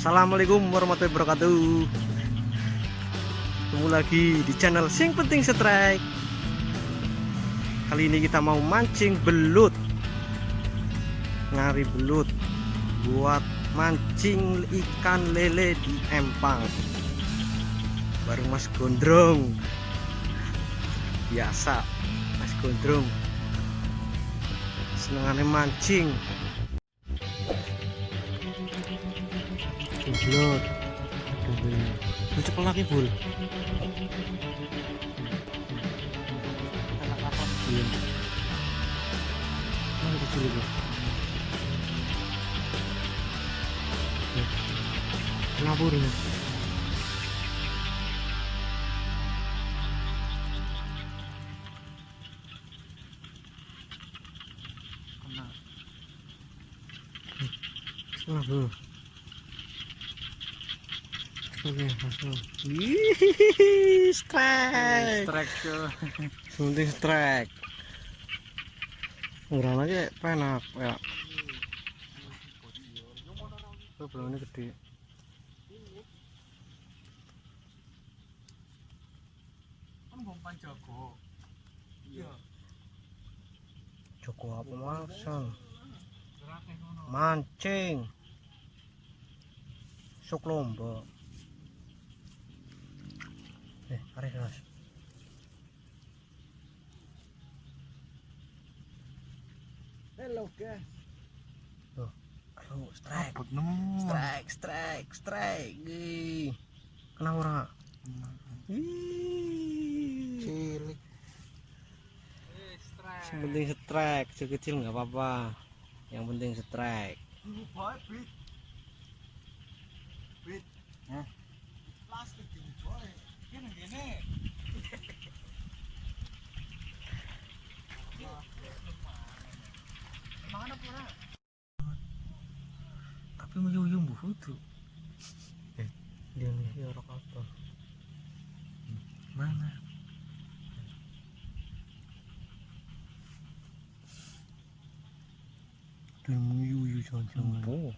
Assalamualaikum warahmatullahi wabarakatuh. Ketemu lagi di channel Sing Penting Strike. Kali ini kita mau mancing belut, nyari belut buat mancing ikan lele di empang. Bareng Mas Gondrong. Biasa Mas Gondrong senengannya mancing. Belut, lucu lagi bul. Kenapa ini? Kenapa? Oke, langsung. Wih, strike. Sunting strike. Ngeran aja penak ya. Oh, belum ini gede. Kan bompan jago. Iya. Joko apa maksud? Mancing. Sok lomba. Arek Mas. Hello guys. Tuh. Ayo strike. Kenapa ora? Cilik. Yang penting strike, kecil nggak apa-apa. Yang penting strike. Bit. Hah? Plastik ini coy. Gini. Mana pura? Tapi nguyuyung buhutu. Dia nih orang apa? Mana? Dia yuyu jangan. Oh.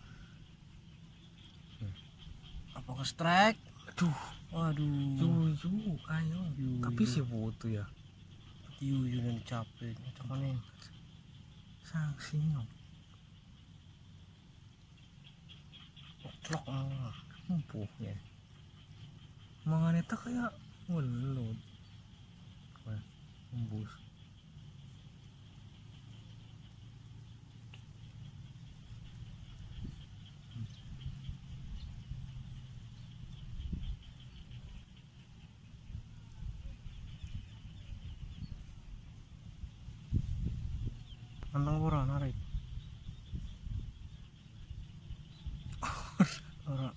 Apakah strike? Aduh. Waduh. Yuyu, ayo. Yuyu. Tapi sih butuh ya. Yuyu dan capek. Cuman nih. Sanksinya. Celok. Empuknya. Mangan itu kayak ngelut. Wah, embus. Nantang ora narik. Ora.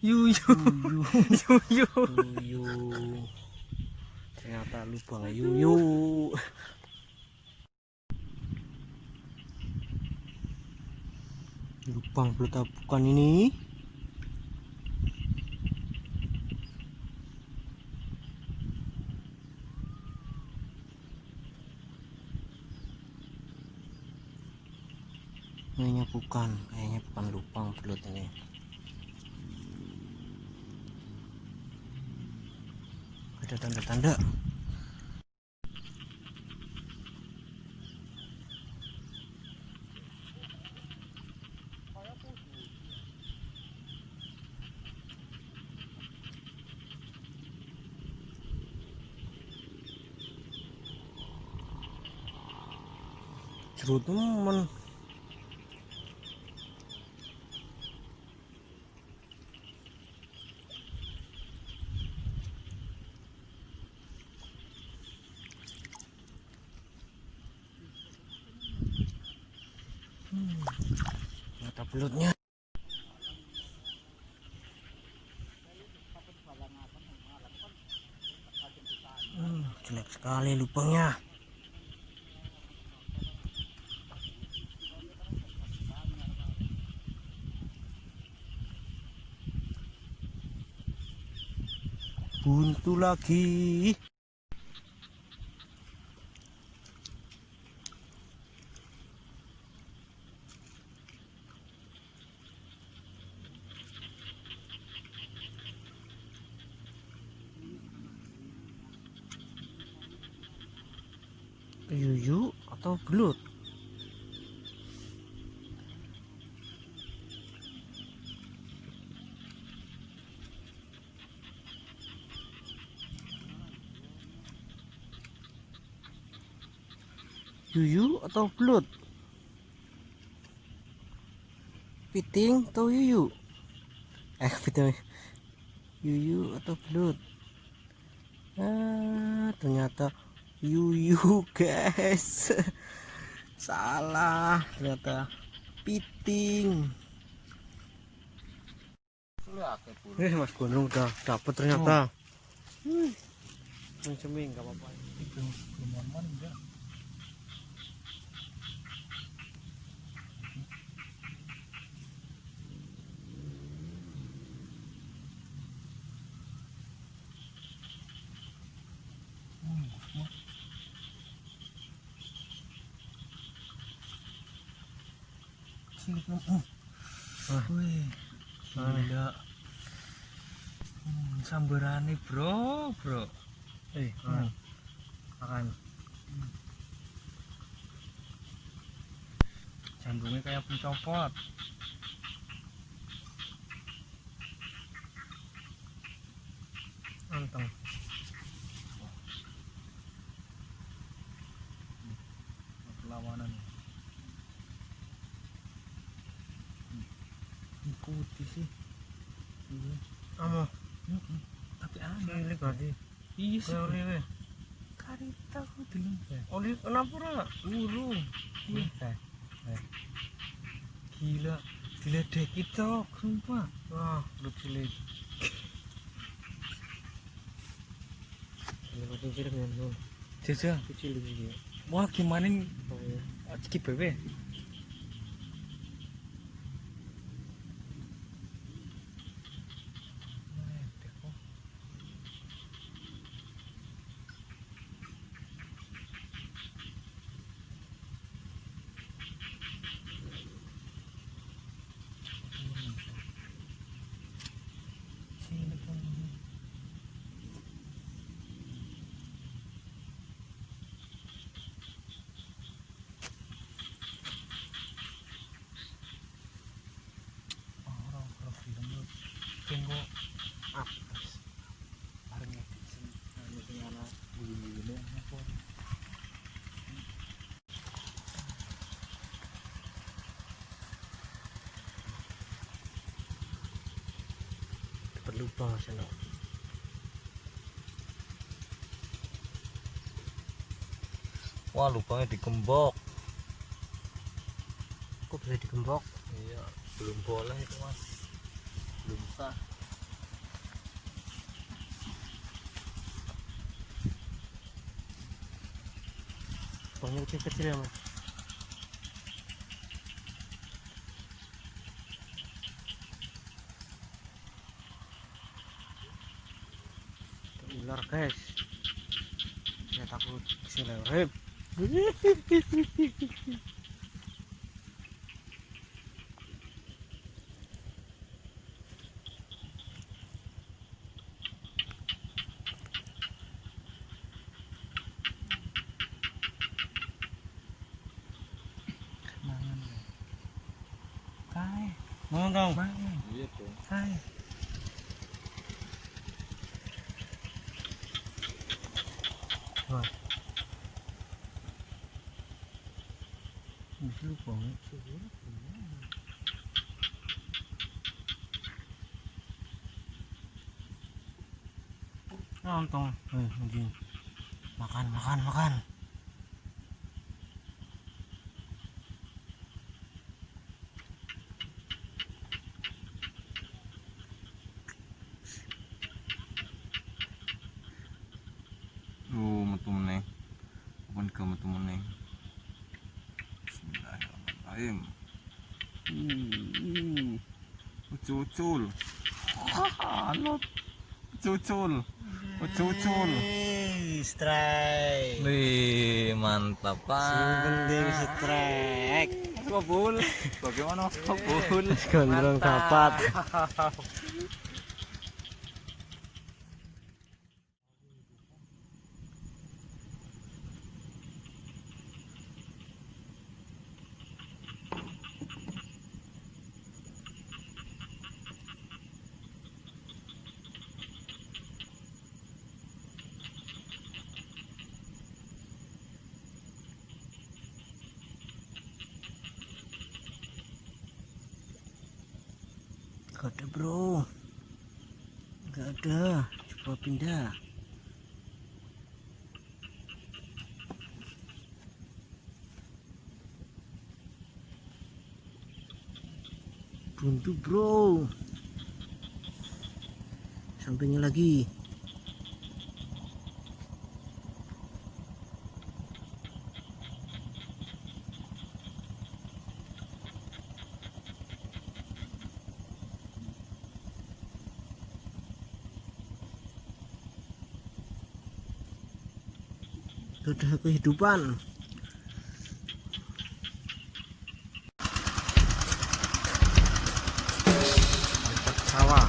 Yuyu. Yuyu. Ternyata lubang yuyu. Lubang belut bukan ini. Kayaknya bukan lubang belut ini. Ada tanda-tanda. Jeruk temen. Mata belutnya. Jelek sekali lubangnya. Buntu lagi. Yuyu atau belut? Yuyu atau belut? Piting atau yuyu? Piting. Yuyu atau belut? Ternyata yuyu guys. Salah, ternyata piting. Mas Gunung udah dapet ternyata. Ceming nggak apa-apa. Belum aman enggak. Wih, gila. Sambarane bro. Makan. Jambungnya kayak pencopot. Anteng. Perlawanan. Ikuti sih. Amo, Tapi aneh. cilik berarti. Iya sih. Oli. Karita aku dulu. Oli kenapa ora? Urung. Iya. Gila. Diledek kita, sumpah. Wah, belut cilik. Ini kucing cilik kan. Jajah. Cilik dia. Wah, gimana nih? Oh iya. Skip bebe. Tunggu Apa? bareng di sini. Ini dengan bunyi-bunyi apa? Perlu bahas ya. Wah, lubangnya digembok. Kok bisa digembok? Iya, belum boleh itu mas, belum sah. Banyak kecil-kecil ya mas. Ular guys. Saya takut keselewet. Kai, Mau dong. iya dong. Kai. Wah. Ini lubangnya. Nonton. Anjing. Makan. Metu meneh. Kapan ke metu meneh. Bismillahirrahmanirrahim. Ucul. Alot. Ucul. Strike. Wih, mantap Sing penting strike. Kabul. Bagaimana kabul? Gondrong dapat. Gak ada bro, gak ada. Coba pindah. Buntu bro. Sampingnya lagi. Sudah kehidupan. Dekat sawah.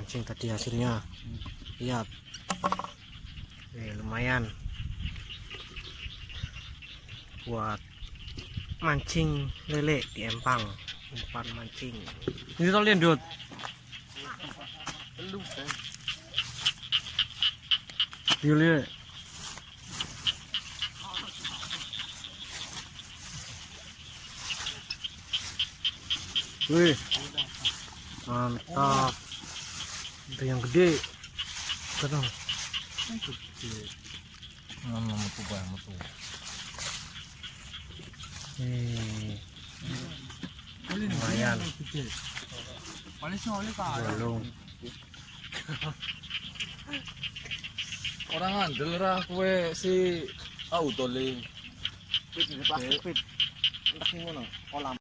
Mancing tadi hasilnya, lihat. Lumayan buat mancing lele di empang, umpan mancing. Ini tol lihat Lu kan. lihat. Wih, mantap. Itu yang gede. Tenang. Metu banget tuh. Lumayan. Paling sih oleh Kak. Belum. Orang andel ra kowe si auto ling. Plastik pit. Entah ngono, kolam.